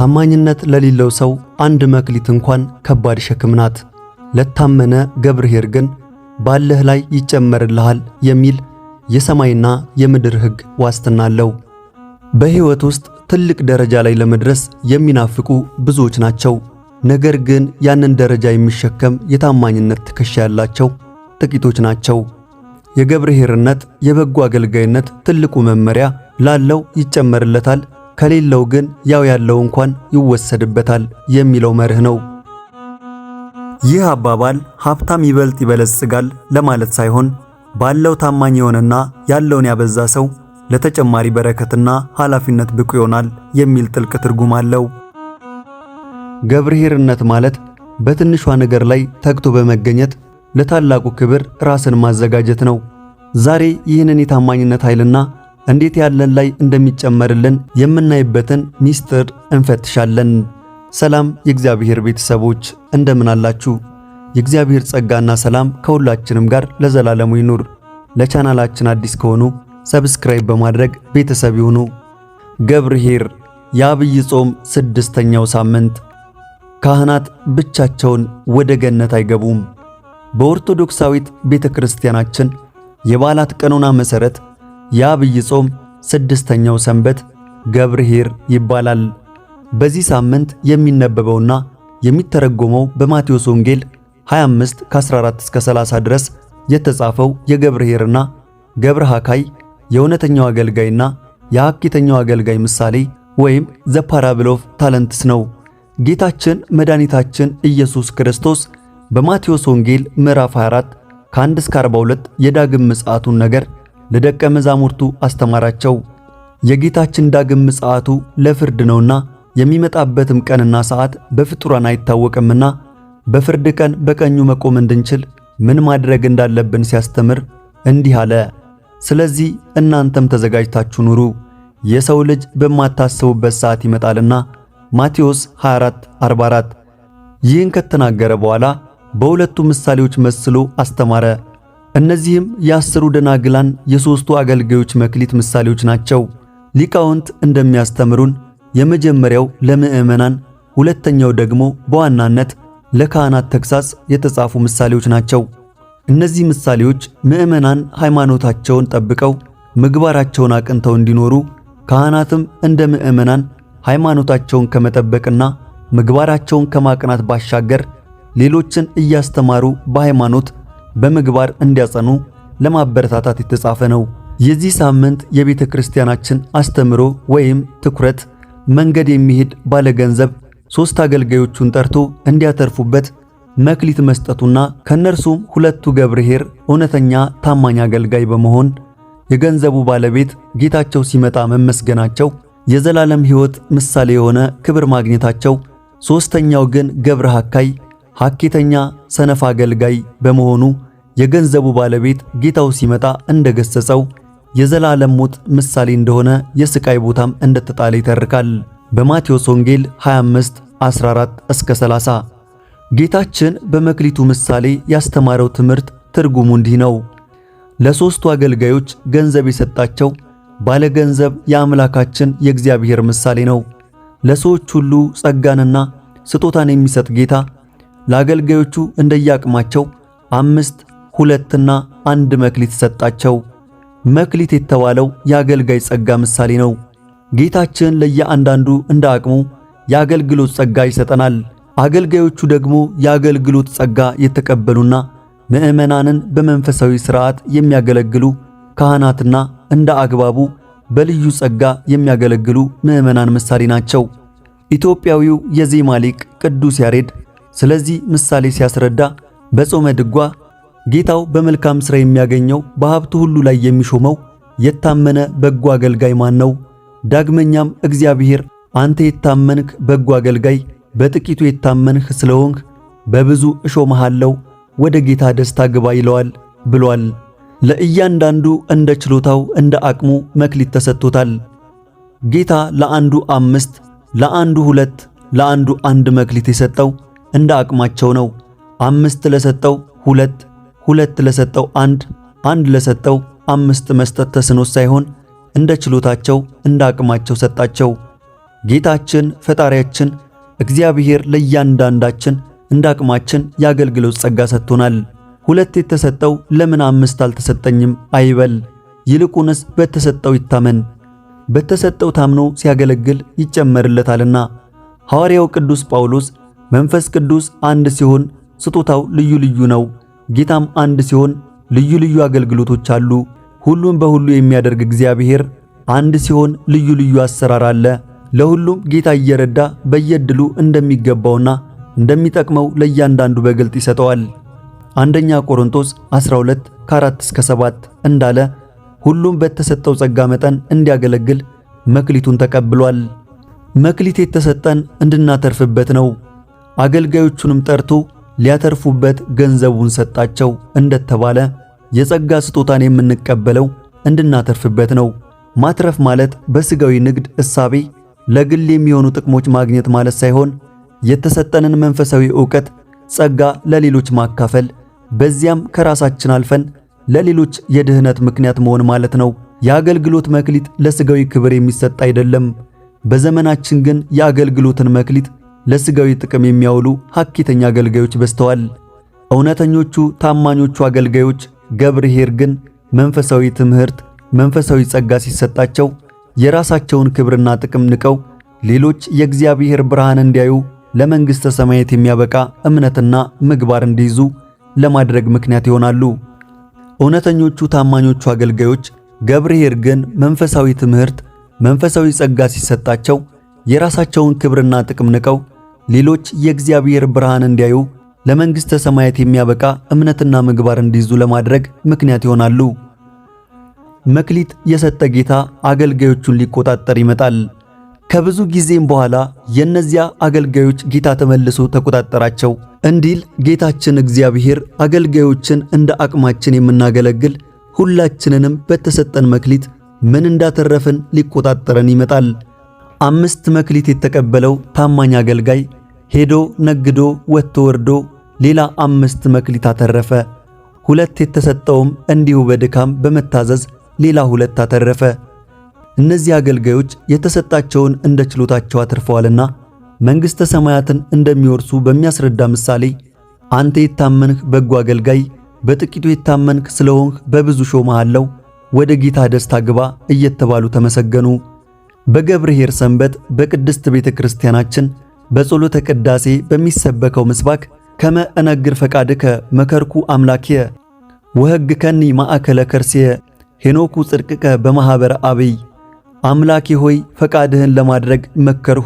ታማኝነት ለሌለው ሰው አንድ መክሊት እንኳን ከባድ ሸክም ናት። ለታመነ ገብርኄር ግን ባለህ ላይ ይጨመርልሃል የሚል የሰማይና የምድር ሕግ ዋስትና አለው። በሕይወት ውስጥ ትልቅ ደረጃ ላይ ለመድረስ የሚናፍቁ ብዙዎች ናቸው። ነገር ግን ያንን ደረጃ የሚሸከም የታማኝነት ትከሻ ያላቸው ጥቂቶች ናቸው። የገብርኄርነት የበጎ አገልጋይነት ትልቁ መመሪያ ላለው ይጨመርለታል፣ ከሌለው ግን ያው ያለው እንኳን ይወሰድበታል የሚለው መርህ ነው። ይህ አባባል ሀብታም ይበልጥ ይበለጽጋል ለማለት ሳይሆን ባለው ታማኝ የሆነና ያለውን ያበዛ ሰው ለተጨማሪ በረከትና ኃላፊነት ብቁ ይሆናል የሚል ጥልቅ ትርጉም አለው። ገብርኄርነት ማለት በትንሿ ነገር ላይ ተግቶ በመገኘት ለታላቁ ክብር ራስን ማዘጋጀት ነው። ዛሬ ይህንን የታማኝነት ኃይልና እንዴት ያለን ላይ እንደሚጨመርልን የምናይበትን ሚስጥር እንፈትሻለን። ሰላም የእግዚአብሔር ቤተሰቦች እንደምን አላችሁ? የእግዚአብሔር ጸጋና ሰላም ከሁላችንም ጋር ለዘላለሙ ይኑር። ለቻናላችን አዲስ ከሆኑ ሰብስክራይብ በማድረግ ቤተሰብ ይሁኑ። ገብርኄር የዐቢይ ጾም 6ኛው ሳምንት። ካህናት ብቻቸውን ወደ ገነት አይገቡም። በኦርቶዶክሳዊት ቤተክርስቲያናችን የበዓላት ቀኖና መሠረት የዐቢይ ጾም 6ኛው ሰንበት ገብርኄር ይባላል። በዚህ ሳምንት የሚነበበውና የሚተረጎመው በማቴዎስ ወንጌል 25 ከ14 እስከ 30 ድረስ የተጻፈው የገብርኄርና ገብረ ሐካይ የእውነተኛው አገልጋይና የሐኬተኛው አገልጋይ ምሳሌ ወይም ዘ ፓራብል ኦፍ ታለንትስ ነው። ጌታችን መድኃኒታችን ኢየሱስ ክርስቶስ በማቴዎስ ወንጌል ምዕራፍ 24 ከ1 እስከ 42 የዳግም ምጽአቱን ነገር ለደቀ መዛሙርቱ አስተማራቸው። የጌታችን ዳግም ምጽአቱ ለፍርድ ነውና የሚመጣበትም ቀንና ሰዓት በፍጡራን አይታወቅምና በፍርድ ቀን በቀኙ መቆም እንድንችል ምን ማድረግ እንዳለብን ሲያስተምር እንዲህ አለ። ስለዚህ እናንተም ተዘጋጅታችሁ ኑሩ፣ የሰው ልጅ በማታስቡበት ሰዓት ይመጣልና። ማቴዎስ 24:44። ይህን ከተናገረ በኋላ በሁለቱ ምሳሌዎች መስሎ አስተማረ። እነዚህም የ10ሩ ደናግላን የ3ቱ አገልጋዮች መክሊት ምሳሌዎች ናቸው። ሊቃውንት እንደሚያስተምሩን የመጀመሪያው ለምዕመናን፣ ሁለተኛው ደግሞ በዋናነት ለካህናት ተግሳጽ የተጻፉ ምሳሌዎች ናቸው። እነዚህ ምሳሌዎች ምዕመናን ሃይማኖታቸውን ጠብቀው ምግባራቸውን አቅንተው እንዲኖሩ፣ ካህናትም እንደ ምዕመናን ሃይማኖታቸውን ከመጠበቅና ምግባራቸውን ከማቅናት ባሻገር ሌሎችን እያስተማሩ በሃይማኖት በምግባር እንዲያጸኑ ለማበረታታት የተጻፈ ነው። የዚህ ሳምንት የቤተ ክርስቲያናችን አስተምሮ ወይም ትኩረት መንገድ የሚሄድ ባለገንዘብ 3 አገልጋዮቹን ጠርቶ እንዲያተርፉበት መክሊት መስጠቱና ከነርሱም 2ቱ ገብርኄር እውነተኛ ታማኝ አገልጋይ በመሆን የገንዘቡ ባለቤት ጌታቸው ሲመጣ መመስገናቸው፣ የዘላለም ሕይወት ምሳሌ የሆነ ክብር ማግኘታቸው፣ 3ኛው ግን ገብረ ሐካይ ሐኬተኛ ሰነፍ አገልጋይ በመሆኑ የገንዘቡ ባለቤት ጌታው ሲመጣ እንደገሰጸው የዘላለም ሞት ምሳሌ እንደሆነ የስቃይ ቦታም እንደተጣለ ይተርካል። በማቴዎስ ወንጌል 25:14 እስከ 30 ጌታችን በመክሊቱ ምሳሌ ያስተማረው ትምህርት ትርጉሙ እንዲህ ነው። ለ3ቱ አገልጋዮች ገንዘብ የሰጣቸው ባለገንዘብ የአምላካችን የእግዚአብሔር ምሳሌ ነው። ለሰዎች ሁሉ ጸጋንና ስጦታን የሚሰጥ ጌታ ለአገልጋዮቹ እንደያቅማቸው 5፣ 2ና 1 መክሊት ሰጣቸው። መክሊት የተባለው የአገልጋይ ጸጋ ምሳሌ ነው። ጌታችን ለየአንዳንዱ እንደ አቅሙ የአገልግሎት ጸጋ ይሰጠናል። አገልጋዮቹ ደግሞ የአገልግሎት ጸጋ የተቀበሉና ምዕመናንን በመንፈሳዊ ሥርዓት የሚያገለግሉ ካህናትና እንደ አግባቡ በልዩ ጸጋ የሚያገለግሉ ምዕመናን ምሳሌ ናቸው። ኢትዮጵያዊው የዜማ ሊቅ ቅዱስ ያሬድ ስለዚህ ምሳሌ ሲያስረዳ በጾመ ድጓ ጌታው በመልካም ሥራ የሚያገኘው በሀብቱ ሁሉ ላይ የሚሾመው የታመነ በጎ አገልጋይ ማን ነው? ዳግመኛም እግዚአብሔር አንተ የታመንክ በጎ አገልጋይ በጥቂቱ የታመንህ ስለሆንክ በብዙ እሾምሃለሁ፣ ወደ ጌታ ደስታ ግባ ይለዋል ብሏል። ለእያንዳንዱ እንደ ችሎታው እንደ አቅሙ መክሊት ተሰጥቶታል። ጌታ ለአንዱ 5፣ ለአንዱ 2፣ ለአንዱ 1 መክሊት የሰጠው እንደ አቅማቸው ነው። 5 ለሰጠው 2፣ 2 ለሰጠው 1፣ 1 ለሰጠው 5 መስጠት ተስኖት ሳይሆን እንደ ችሎታቸው እንደ አቅማቸው ሰጣቸው። ጌታችን ፈጣሪያችን እግዚአብሔር ለእያንዳንዳችን እንዳቅማችን የአገልግሎት ጸጋ ሰጥቶናል። 2 የተሰጠው ለምን 5 አልተሰጠኝም አይበል፣ ይልቁንስ በተሰጠው ይታመን። በተሰጠው ታምኖ ሲያገለግል ይጨመርለታልና። ሐዋርያው ቅዱስ ጳውሎስ መንፈስ ቅዱስ አንድ ሲሆን ስጦታው ልዩ ልዩ ነው፣ ጌታም አንድ ሲሆን ልዩ ልዩ አገልግሎቶች አሉ። ሁሉን በሁሉ የሚያደርግ እግዚአብሔር አንድ ሲሆን ልዩ ልዩ አሰራር አለ። ለሁሉም ጌታ እየረዳ በየድሉ እንደሚገባውና እንደሚጠቅመው ለእያንዳንዱ በግልጥ ይሰጠዋል። አንደኛ ቆሮንቶስ 12 4-7 እንዳለ ሁሉም በተሰጠው ጸጋ መጠን እንዲያገለግል መክሊቱን ተቀብሏል። መክሊት የተሰጠን እንድናተርፍበት ነው። አገልጋዮቹንም ጠርቶ ሊያተርፉበት ገንዘቡን ሰጣቸው እንደተባለ የጸጋ ስጦታን የምንቀበለው እንድናተርፍበት ነው። ማትረፍ ማለት በስጋዊ ንግድ እሳቤ ለግል የሚሆኑ ጥቅሞች ማግኘት ማለት ሳይሆን የተሰጠንን መንፈሳዊ ዕውቀት ጸጋ ለሌሎች ማካፈል፣ በዚያም ከራሳችን አልፈን ለሌሎች የድህነት ምክንያት መሆን ማለት ነው። የአገልግሎት መክሊት ለስጋዊ ክብር የሚሰጥ አይደለም። በዘመናችን ግን የአገልግሎትን መክሊት ለስጋዊ ጥቅም የሚያውሉ ሐኪተኛ አገልጋዮች በዝተዋል። እውነተኞቹ ታማኞቹ አገልጋዮች ገብርኄር ግን መንፈሳዊ ትምህርት፣ መንፈሳዊ ጸጋ ሲሰጣቸው የራሳቸውን ክብርና ጥቅም ንቀው ሌሎች የእግዚአብሔር ብርሃን እንዲያዩ ለመንግሥተ ሰማያት የሚያበቃ እምነትና ምግባር እንዲይዙ ለማድረግ ምክንያት ይሆናሉ። እውነተኞቹ ታማኞቹ አገልጋዮች ገብርኄር ግን መንፈሳዊ ትምህርት፣ መንፈሳዊ ጸጋ ሲሰጣቸው የራሳቸውን ክብርና ጥቅም ንቀው ሌሎች የእግዚአብሔር ብርሃን እንዲያዩ ለመንግሥተ ሰማያት የሚያበቃ እምነትና ምግባር እንዲይዙ ለማድረግ ምክንያት ይሆናሉ። መክሊት የሰጠ ጌታ አገልጋዮቹን ሊቆጣጠር ይመጣል። ከብዙ ጊዜም በኋላ የእነዚያ አገልጋዮች ጌታ ተመልሶ ተቆጣጠራቸው እንዲል ጌታችን እግዚአብሔር አገልጋዮችን እንደ አቅማችን የምናገለግል ሁላችንንም በተሰጠን መክሊት ምን እንዳተረፍን ሊቆጣጠረን ይመጣል። 5 መክሊት የተቀበለው ታማኝ አገልጋይ ሄዶ ነግዶ ወጥቶ ወርዶ ሌላ 5 መክሊት አተረፈ። 2 የተሰጠውም እንዲሁ በድካም በመታዘዝ ሌላ 2 አተረፈ። እነዚህ አገልጋዮች የተሰጣቸውን እንደ ችሎታቸው አትርፈዋልና መንግሥተ ሰማያትን እንደሚወርሱ በሚያስረዳ ምሳሌ አንተ የታመንህ በጎ አገልጋይ፣ በጥቂቱ የታመንክ ስለሆንህ በብዙ ሾመሃለሁ፣ ወደ ጌታ ደስታ ግባ እየተባሉ ተመሰገኑ። በገብርኄር ሰንበት በቅድስት ቤተ ክርስቲያናችን በጸሎተ ቅዳሴ በሚሰበከው ምስባክ ከመ እነግር ፈቃድከ መከርኩ አምላክየ ወሕግከኒ ማእከለ ከርሥየ ሄኖኩ ጽድቅከ በማኅበረ አብይ፣ አምላኬ ሆይ ፈቃድህን ለማድረግ መከርሁ፣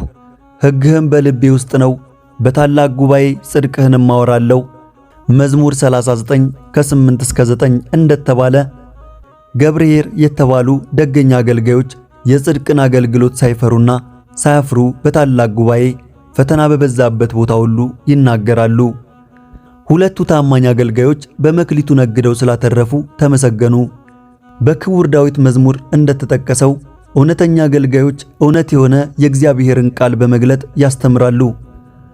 ሕግህም በልቤ ውስጥ ነው፣ በታላቅ ጉባኤ ጽድቅህን ማወራለሁ። መዝሙር 39 ከ8-9 እንደተባለ ገብርኄር የተባሉ ደገኛ አገልጋዮች የጽድቅን አገልግሎት ሳይፈሩና ሳያፍሩ በታላቅ ጉባኤ ፈተና በበዛበት ቦታ ሁሉ ይናገራሉ። 2ቱ ታማኝ አገልጋዮች በመክሊቱ ነግደው ስላተረፉ ተመሰገኑ። በክቡር ዳዊት መዝሙር እንደተጠቀሰው እውነተኛ አገልጋዮች እውነት የሆነ የእግዚአብሔርን ቃል በመግለጥ ያስተምራሉ።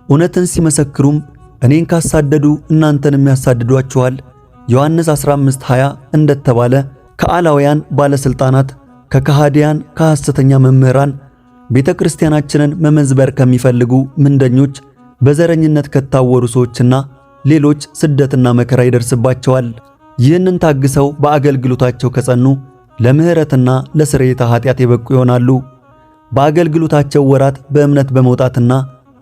እውነትን ሲመሰክሩም እኔን ካሳደዱ እናንተንም ያሳድዷችኋል ዮሐንስ 15:20 እንደተባለ ከአላውያን ባለስልጣናት፣ ከካህዲያን፣ ከሐሰተኛ መምህራን፣ ቤተ ክርስቲያናችንን መመዝበር ከሚፈልጉ ምንደኞች፣ በዘረኝነት ከታወሩ ሰዎችና ሌሎች ስደትና መከራ ይደርስባቸዋል። ይህንን ታግሰው በአገልግሎታቸው ከጸኑ ለምህረትና ለስርየተ ኃጢአት የበቁ ይሆናሉ። በአገልግሎታቸው ወራት በእምነት በመውጣትና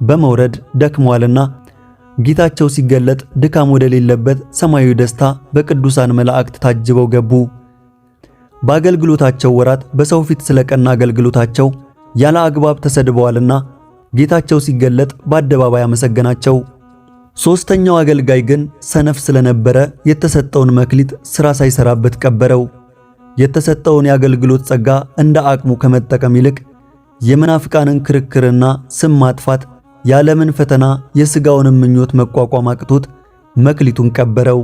በመውረድ ደክመዋልና ጌታቸው ሲገለጥ ድካም ወደሌለበት ሰማያዊ ደስታ በቅዱሳን መላእክት ታጅበው ገቡ። በአገልግሎታቸው ወራት በሰው ፊት ስለቀና አገልግሎታቸው ያለ አግባብ ተሰድበዋልና ጌታቸው ሲገለጥ በአደባባይ አመሰገናቸው። 3ኛው አገልጋይ ግን ሰነፍ ስለነበረ የተሰጠውን መክሊት ሥራ ሳይሰራበት ቀበረው። የተሰጠውን የአገልግሎት ጸጋ እንደ አቅሙ ከመጠቀም ይልቅ የመናፍቃንን ክርክርና ስም ማጥፋት፣ የዓለምን ፈተና፣ የሥጋውንም ምኞት መቋቋም አቅቶት መክሊቱን ቀበረው።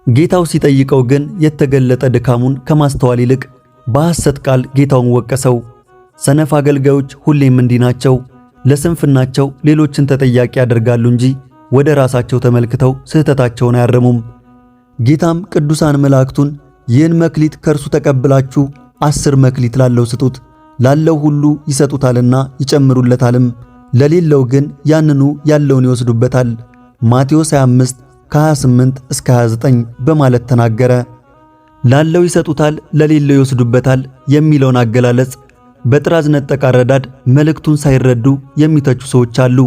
ጌታው ሲጠይቀው ግን የተገለጠ ድካሙን ከማስተዋል ይልቅ በሐሰት ቃል ጌታውን ወቀሰው። ሰነፍ አገልጋዮች ሁሌም እንዲህ ናቸው። ለስንፍናቸው ሌሎችን ተጠያቂ ያደርጋሉ እንጂ ወደ ራሳቸው ተመልክተው ስህተታቸውን አያርሙም። ጌታም ቅዱሳን መላእክቱን ይህን መክሊት ከእርሱ ተቀብላችሁ 10 መክሊት ላለው ስጡት፣ ላለው ሁሉ ይሰጡታልና ይጨምሩለታልም፣ ለሌለው ግን ያንኑ ያለውን ይወስዱበታል። ማቴዎስ 25 ከ28 እስከ 29 በማለት ተናገረ። ላለው ይሰጡታል፣ ለሌለው ይወስዱበታል የሚለውን አገላለጽ በጥራዝ ነጠቅ አረዳድ መልእክቱን ሳይረዱ የሚተቹ ሰዎች አሉ።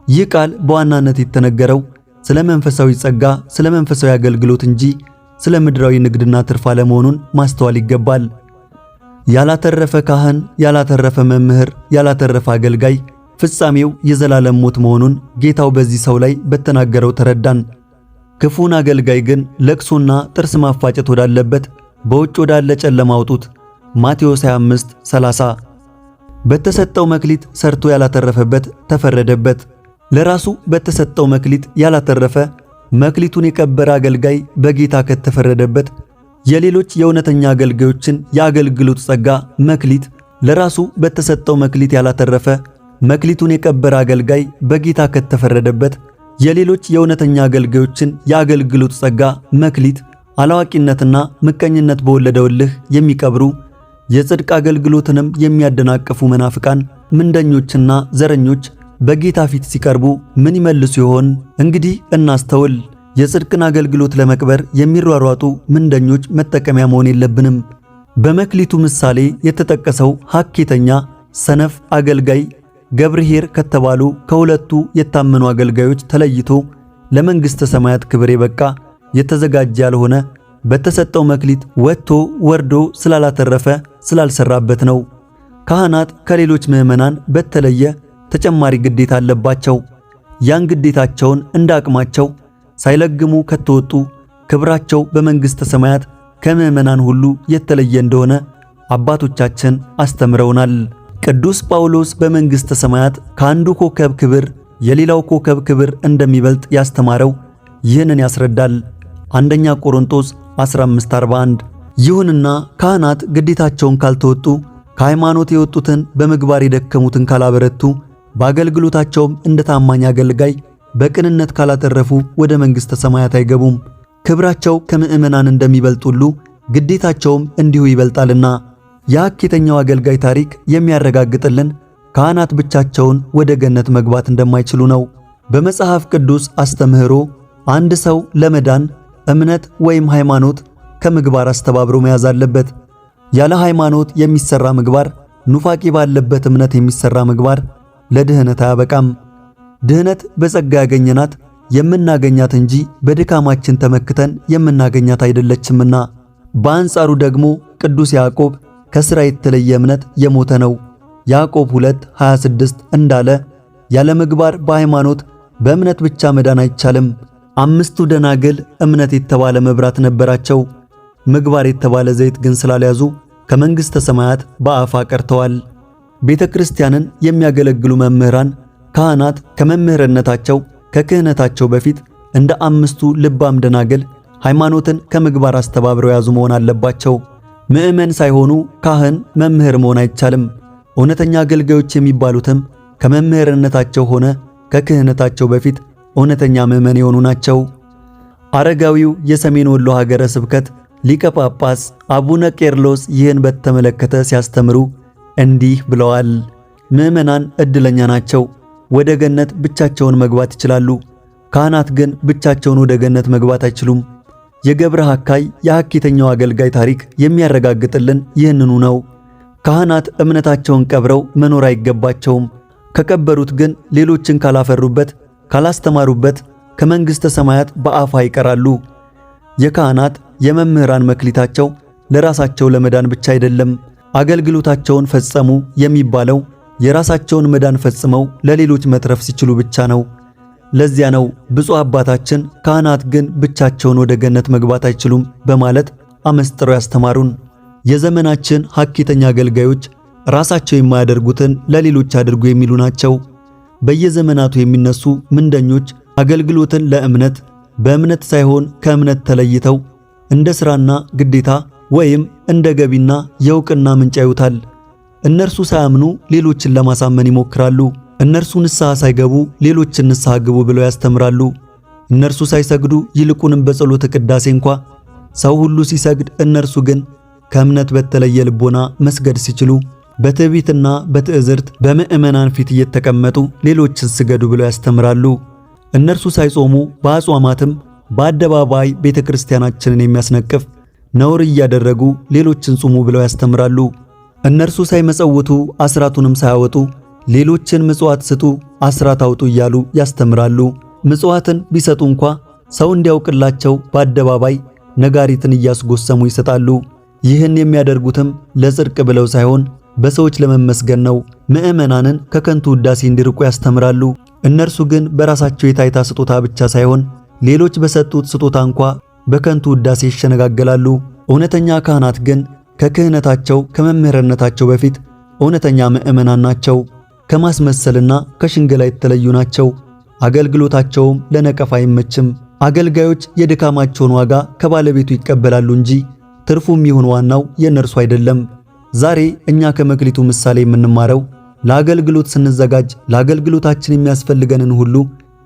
ይህ ቃል በዋናነት የተነገረው ስለ መንፈሳዊ ጸጋ፣ ስለ መንፈሳዊ አገልግሎት እንጂ ስለ ምድራዊ ንግድና ትርፍ አለመሆኑን ማስተዋል ይገባል። ያላተረፈ ካህን፣ ያላተረፈ መምህር፣ ያላተረፈ አገልጋይ ፍጻሜው የዘላለም ሞት መሆኑን ጌታው በዚህ ሰው ላይ በተናገረው ተረዳን። ክፉን አገልጋይ ግን ለቅሶና ጥርስ ማፋጨት ወዳለበት በውጭ ወዳለ ጨለማ አውጡት። ማቴዎስ 25:30። በተሰጠው መክሊት ሰርቶ ያላተረፈበት ተፈረደበት። ለራሱ በተሰጠው መክሊት ያላተረፈ መክሊቱን የቀበረ አገልጋይ በጌታ ከተፈረደበት የሌሎች የእውነተኛ አገልጋዮችን የአገልግሎት ጸጋ መክሊት ለራሱ በተሰጠው መክሊት ያላተረፈ መክሊቱን የቀበረ አገልጋይ በጌታ ከተፈረደበት የሌሎች የእውነተኛ አገልጋዮችን የአገልግሎት ጸጋ መክሊት አላዋቂነትና ምቀኝነት በወለደው እልህ የሚቀብሩ የጽድቅ አገልግሎትንም የሚያደናቅፉ መናፍቃን ምንደኞችና ዘረኞች በጌታ ፊት ሲቀርቡ ምን ይመልሱ ይሆን? እንግዲህ እናስተውል። የጽድቅን አገልግሎት ለመቅበር የሚሯሯጡ ምንደኞች መጠቀሚያ መሆን የለብንም። በመክሊቱ ምሳሌ የተጠቀሰው ሐኬተኛ ሰነፍ አገልጋይ ገብርኄር ከተባሉ ከሁለቱ የታመኑ አገልጋዮች ተለይቶ ለመንግሥተ ሰማያት ክብር የበቃ የተዘጋጀ ያልሆነ በተሰጠው መክሊት ወጥቶ ወርዶ ስላላተረፈ ስላልሰራበት ነው። ካህናት ከሌሎች ምዕመናን በተለየ ተጨማሪ ግዴታ አለባቸው። ያን ግዴታቸውን እንደ አቅማቸው ሳይለግሙ ከተወጡ ክብራቸው በመንግሥተ ሰማያት ከምዕመናን ሁሉ የተለየ እንደሆነ አባቶቻችን አስተምረውናል። ቅዱስ ጳውሎስ በመንግሥተ ሰማያት ከአንዱ ኮከብ ክብር የሌላው ኮከብ ክብር እንደሚበልጥ ያስተማረው ይህንን ያስረዳል። አንደኛ ቆሮንቶስ 15:41። ይሁንና ካህናት ግዴታቸውን ካልተወጡ፣ ከሃይማኖት የወጡትን በምግባር የደከሙትን ካላበረቱ፣ በአገልግሎታቸውም እንደ ታማኝ አገልጋይ በቅንነት ካላተረፉ ወደ መንግሥተ ሰማያት አይገቡም። ክብራቸው ከምዕመናን እንደሚበልጥ ሁሉ ግዴታቸውም እንዲሁ ይበልጣልና። የሐኬተኛው አገልጋይ ታሪክ የሚያረጋግጥልን ካህናት ብቻቸውን ወደ ገነት መግባት እንደማይችሉ ነው። በመጽሐፍ ቅዱስ አስተምህሮ አንድ ሰው ለመዳን እምነት ወይም ሃይማኖት ከምግባር አስተባብሮ መያዝ አለበት። ያለ ሃይማኖት የሚሰራ ምግባር፣ ኑፋቄ ባለበት እምነት የሚሰራ ምግባር ለድህነት አያበቃም። ድህነት በጸጋ ያገኘናት የምናገኛት እንጂ በድካማችን ተመክተን የምናገኛት አይደለችምና። በአንጻሩ ደግሞ ቅዱስ ያዕቆብ ከሥራ የተለየ እምነት የሞተ ነው። ያዕቆብ 2:26 እንዳለ ያለ ምግባር በሃይማኖት በእምነት ብቻ መዳን አይቻልም። 5ቱ ደናግል እምነት የተባለ መብራት ነበራቸው። ምግባር የተባለ ዘይት ግን ስላልያዙ ከመንግሥተ ሰማያት በአፋ ቀርተዋል። ቤተ ክርስቲያንን የሚያገለግሉ መምህራን ካህናት ከመምህርነታቸው ከክህነታቸው በፊት እንደ 5ቱ ልባም ደናግል ሃይማኖትን ከምግባር አስተባብረው ያዙ መሆን አለባቸው። ምዕመን ሳይሆኑ ካህን መምህር መሆን አይቻልም። እውነተኛ አገልጋዮች የሚባሉትም ከመምህርነታቸው ሆነ ከክህነታቸው በፊት እውነተኛ ምዕመን የሆኑ ናቸው። አረጋዊው የሰሜን ወሎ ሀገረ ስብከት ሊቀ ጳጳስ አቡነ ቄርሎስ ይህን በተመለከተ ሲያስተምሩ እንዲህ ብለዋል። ምዕመናን ዕድለኛ ናቸው፣ ወደ ገነት ብቻቸውን መግባት ይችላሉ። ካህናት ግን ብቻቸውን ወደ ገነት መግባት አይችሉም። የገብረ ሐካይ የሐኬተኛው አገልጋይ ታሪክ የሚያረጋግጥልን ይህንኑ ነው። ካህናት እምነታቸውን ቀብረው መኖር አይገባቸውም። ከቀበሩት ግን ሌሎችን ካላፈሩበት፣ ካላስተማሩበት ከመንግሥተ ሰማያት በአፋ ይቀራሉ። የካህናት የመምህራን መክሊታቸው ለራሳቸው ለመዳን ብቻ አይደለም። አገልግሎታቸውን ፈጸሙ የሚባለው የራሳቸውን መዳን ፈጽመው ለሌሎች መትረፍ ሲችሉ ብቻ ነው። ለዚያ ነው ብፁዕ አባታችን ካህናት ግን ብቻቸውን ወደ ገነት መግባት አይችሉም በማለት አመስጥረው ያስተማሩን። የዘመናችን ሐኬተኛ አገልጋዮች ራሳቸው የማያደርጉትን ለሌሎች አድርጉ የሚሉ ናቸው። በየዘመናቱ የሚነሱ ምንደኞች አገልግሎትን ለእምነት በእምነት ሳይሆን ከእምነት ተለይተው እንደ ሥራና ግዴታ ወይም እንደ ገቢና የእውቅና ምንጭ ያዩታል። እነርሱ ሳያምኑ ሌሎችን ለማሳመን ይሞክራሉ። እነርሱ ንስሐ ሳይገቡ ሌሎችን ንስሐ ግቡ ብለው ያስተምራሉ። እነርሱ ሳይሰግዱ ይልቁንም በጸሎተ ቅዳሴ እንኳ ሰው ሁሉ ሲሰግድ እነርሱ ግን ከእምነት በተለየ ልቦና መስገድ ሲችሉ በትዕቢትና በትዕዝርት በምዕመናን ፊት እየተቀመጡ ሌሎችን ስገዱ ብለው ያስተምራሉ። እነርሱ ሳይጾሙ በአጽዋማትም በአደባባይ ቤተክርስቲያናችንን የሚያስነቅፍ ነውር እያደረጉ ሌሎችን ጾሙ ብለው ያስተምራሉ። እነርሱ ሳይመጸውቱ አስራቱንም ሳያወጡ ሌሎችን ምጽዋት ስጡ፣ አስራት አውጡ እያሉ ያስተምራሉ። ምጽዋትን ቢሰጡ እንኳ ሰው እንዲያውቅላቸው በአደባባይ ነጋሪትን እያስጎሰሙ ይሰጣሉ። ይህን የሚያደርጉትም ለጽድቅ ብለው ሳይሆን በሰዎች ለመመስገን ነው። ምዕመናንን ከከንቱ ውዳሴ እንዲርቁ ያስተምራሉ። እነርሱ ግን በራሳቸው የታይታ ስጦታ ብቻ ሳይሆን ሌሎች በሰጡት ስጦታ እንኳ በከንቱ ውዳሴ ይሸነጋገላሉ። እውነተኛ ካህናት ግን ከክህነታቸው ከመምህርነታቸው በፊት እውነተኛ ምዕመናን ናቸው። ከማስመሰልና ከሽንገላ የተለዩ ናቸው። አገልግሎታቸውም ለነቀፋ አይመችም። አገልጋዮች የድካማቸውን ዋጋ ከባለቤቱ ይቀበላሉ እንጂ ትርፉም ይሁን ዋናው የነርሱ አይደለም። ዛሬ እኛ ከመክሊቱ ምሳሌ የምንማረው ለአገልግሎት ስንዘጋጅ ለአገልግሎታችን የሚያስፈልገንን ሁሉ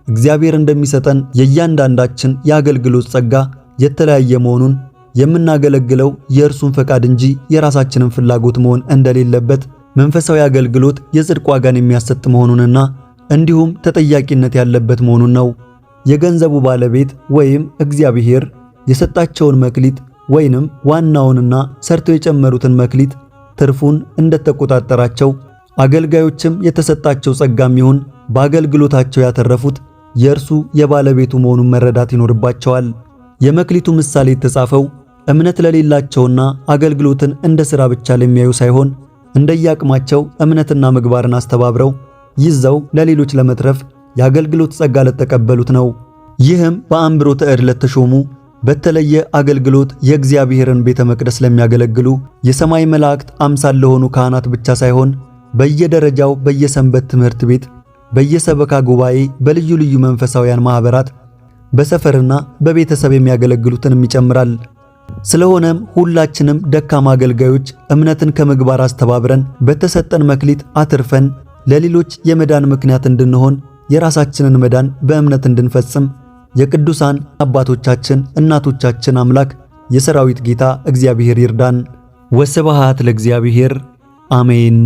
እግዚአብሔር እንደሚሰጠን የእያንዳንዳችን የአገልግሎት ጸጋ የተለያየ መሆኑን የምናገለግለው የእርሱን ፈቃድ እንጂ የራሳችንን ፍላጎት መሆን እንደሌለበት መንፈሳዊ አገልግሎት የጽድቅ ዋጋን የሚያሰጥ መሆኑንና እንዲሁም ተጠያቂነት ያለበት መሆኑን ነው። የገንዘቡ ባለቤት ወይም እግዚአብሔር የሰጣቸውን መክሊት ወይንም ዋናውንና ሰርተው የጨመሩትን መክሊት ትርፉን እንደተቆጣጠራቸው አገልጋዮችም የተሰጣቸው ጸጋም ይሁን በአገልግሎታቸው ያተረፉት የእርሱ የባለቤቱ መሆኑን መረዳት ይኖርባቸዋል። የመክሊቱ ምሳሌ የተጻፈው እምነት ለሌላቸውና አገልግሎትን እንደ ሥራ ብቻ ለሚያዩ ሳይሆን እንደየአቅማቸው እምነትና ምግባርን አስተባብረው ይዘው ለሌሎች ለመትረፍ የአገልግሎት ጸጋ ለተቀበሉት ነው። ይህም በአንብሮተ እድ ለተሾሙ በተለየ አገልግሎት የእግዚአብሔርን ቤተ መቅደስ ለሚያገለግሉ የሰማይ መላእክት አምሳል ለሆኑ ካህናት ብቻ ሳይሆን በየደረጃው በየሰንበት ትምህርት ቤት፣ በየሰበካ ጉባኤ፣ በልዩ ልዩ መንፈሳውያን ማህበራት፣ በሰፈርና በቤተሰብ የሚያገለግሉትንም ይጨምራል። ስለሆነም ሁላችንም ደካማ አገልጋዮች እምነትን ከምግባር አስተባብረን በተሰጠን መክሊት አትርፈን ለሌሎች የመዳን ምክንያት እንድንሆን የራሳችንን መዳን በእምነት እንድንፈጽም የቅዱሳን አባቶቻችን እናቶቻችን አምላክ የሰራዊት ጌታ እግዚአብሔር ይርዳን። ወስብሐት ለእግዚአብሔር አሜን።